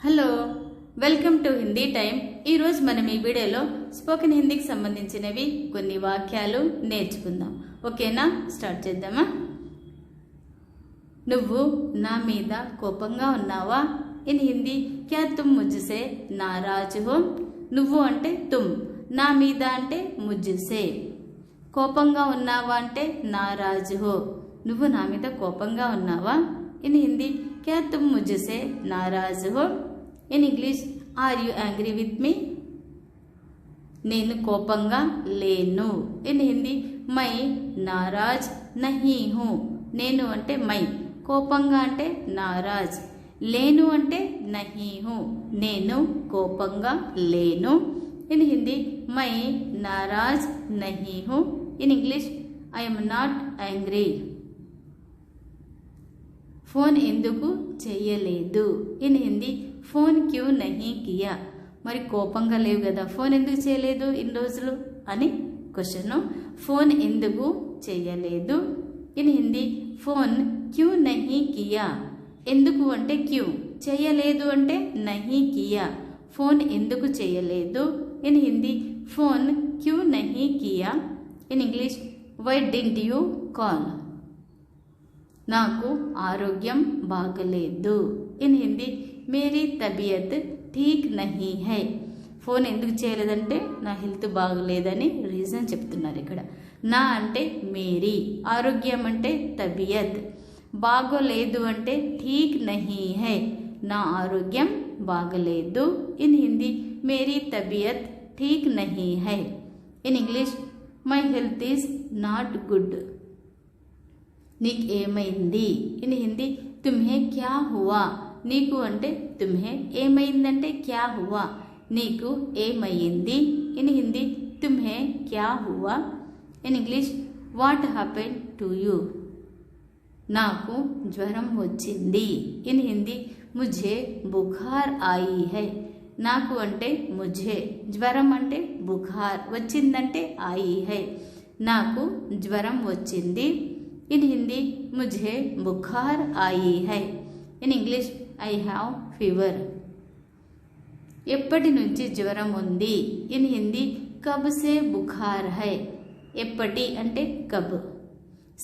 Hello, welcome to Hindi time. ఈరోజు మనం ఈ వీడియోలో స్పోకెన్ హిందీకి సంబంధించినవి కొన్ని వాక్యాలు నేర్చుకుందాం. ఓకేనా? స్టార్ట్ చేద్దామా? నువ్వు నా మీద కోపంగా ఉన్నావా? ఇన్ హిందీ క్యా తుమ్ ముజ్సే నారాజ్ హో? నువ్వు అంటే తుమ్, నా మీద అంటే ముజ్సే. కోపంగా ఉన్నావా అంటే నారాజ్ హో. నువ్వు నా మీద కోపంగా ఉన్నావా? ఇన్ హిందీ క్యా తుమ్ ముజ్సే నారాజ్ హో? In English are you angry with me? నేను కోపంగా లేను. ఇన్ హిందీ మై నారాజ్ నహీ హూ. నేను అంటే మై, కోపంగా అంటే నారాజ్, లేను అంటే నహీ హూ. నేను కోపంగా లేను. ఇన్ హిందీ మై నారాజ్ నహీ హూ. In English I am not angry. Phone ఎందుకు చెయ్యలేదు? ఇన్ హిందీ ఫోన్ క్యూ నహీ కియా. మరి కోపంగా లేవు కదా, ఫోన్ ఎందుకు చేయలేదు ఇన్ని రోజులు అని క్వశ్చన్. ఫోన్ ఎందుకు చేయలేదు? ఇన్ హిందీ ఫోన్ క్యూ నహీ కియా. ఎందుకు అంటే క్యూ, చేయలేదు అంటే నహీ కియా. ఫోన్ ఎందుకు చేయలేదు? ఇన్ హిందీ ఫోన్ క్యూ నహీ కియా. In English why didn't you call. నాకు ఆరోగ్యం బాగలేదు. ఇన్ హిందీ మేరీ తబియత్ ఠీక్ నహీ హై. ఫోన్ ఎందుకు చేయలేదంటే నా హెల్త్ బాగలేదని రీజన్ చెప్తున్నారు ఇక్కడ. నా అంటే మేరీ, ఆరోగ్యం అంటే తబియత్, బాగోలేదు అంటే ఠీక్ నహీ హై, నా ఆరోగ్యం బాగలేదు. ఇన్ హిందీ మేరీ తబియత్ ఠీక్ నహీ హై. In English my health is not good. నీకు ఏమైంది? ఇన్ హిందీ తుమ్హే క్యా హువా. నీకు అంటే తుమ్హే, ఏమైందంటే క్యా హువా, నీకు ఏమైంది. ఇన్ హిందీ తుమ్హే క్యా హువా. In English what happen to you. నాకు జ్వరం వచ్చింది. ఇన్ హిందీ ముఝే బుఖార్ ఆయి హై. నాకు అంటే ముఝే, జ్వరం అంటే బుఖార్, వచ్చిందంటే ఆయి హై, నాకు జ్వరం వచ్చింది. ఇన్ హిందీ ముఝే బుఖార్ ఆయి హై. In English I have fever. ఎప్పటి నుంచి జ్వరం ఉంది? ఇన్ హిందీ కబ్ సే బుఖార్ హై. ఎప్పటి అంటే కబ్,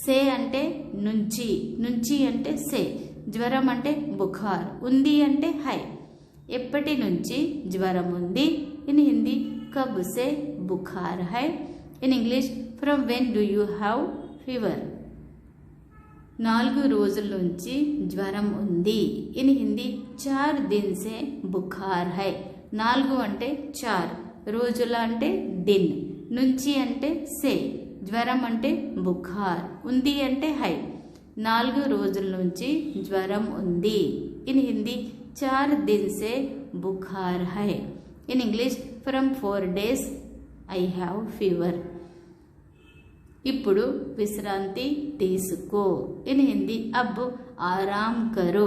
సే అంటే నుంచి, నుంచి అంటే సే, జ్వరం అంటే బుఖార్, ఉంది అంటే హై. ఎప్పటి నుంచి జ్వరం ఉంది? ఇన్ హిందీ కబ్ సే బుఖార్ హై. In English from when do you have fever. 4 రోజుల నుంచి జ్వరం ఉంది. ఇన్ హిందీ 4 దిన్ సే బుఖార్ హై. 4 అంటే 4, రోజుల అంటే దిన్, నుంచి అంటే సే, జ్వరం అంటే బుఖార్, ఉంది అంటే హై. 4 రోజుల నుంచి జ్వరం ఉంది. ఇన్ హిందీ 4 దిన్ సే బుఖార్ హై. In English from 4 days I have fever. ఇప్పుడు విశ్రాంతి తీసుకో. ఇన్ హిందీ అబ్ ఆరామ్ కరో.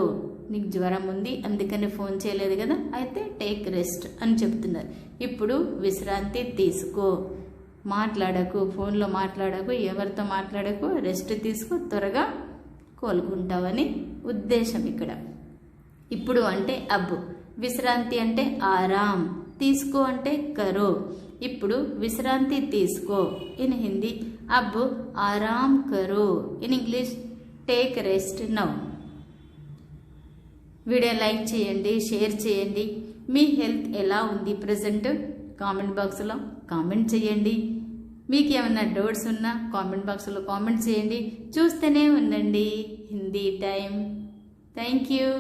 నీకు జ్వరం ఉంది అందుకని ఫోన్ చేయలేదు కదా, అయితే టేక్ రెస్ట్ అని చెప్తున్నారు. ఇప్పుడు విశ్రాంతి తీసుకో, మాట్లాడకు, ఫోన్లో మాట్లాడకు, ఎవరితో మాట్లాడకు, రెస్ట్ తీసుకో, త్వరగా కోలుకుంటావని ఉద్దేశం ఇక్కడ. ఇప్పుడు అంటే అబ్, విశ్రాంతి అంటే ఆరామ్, తీసుకో అంటే కరో. ఇప్పుడు విశ్రాంతి తీసుకో. ఇన్ హిందీ అబ్ ఆరామ్ కరో. In English take rest now. Video like చేయండి, షేర్ చేయండి. మీ హెల్త్ ఎలా ఉంది ప్రజెంట్ కామెంట్ బాక్స్లో కామెంట్ చేయండి. మీకు ఏమైనా డౌట్స్ ఉన్నా కామెంట్ బాక్స్లో కామెంట్ చేయండి. చూస్తూనే ఉండండి హిందీ టైం. Thank you.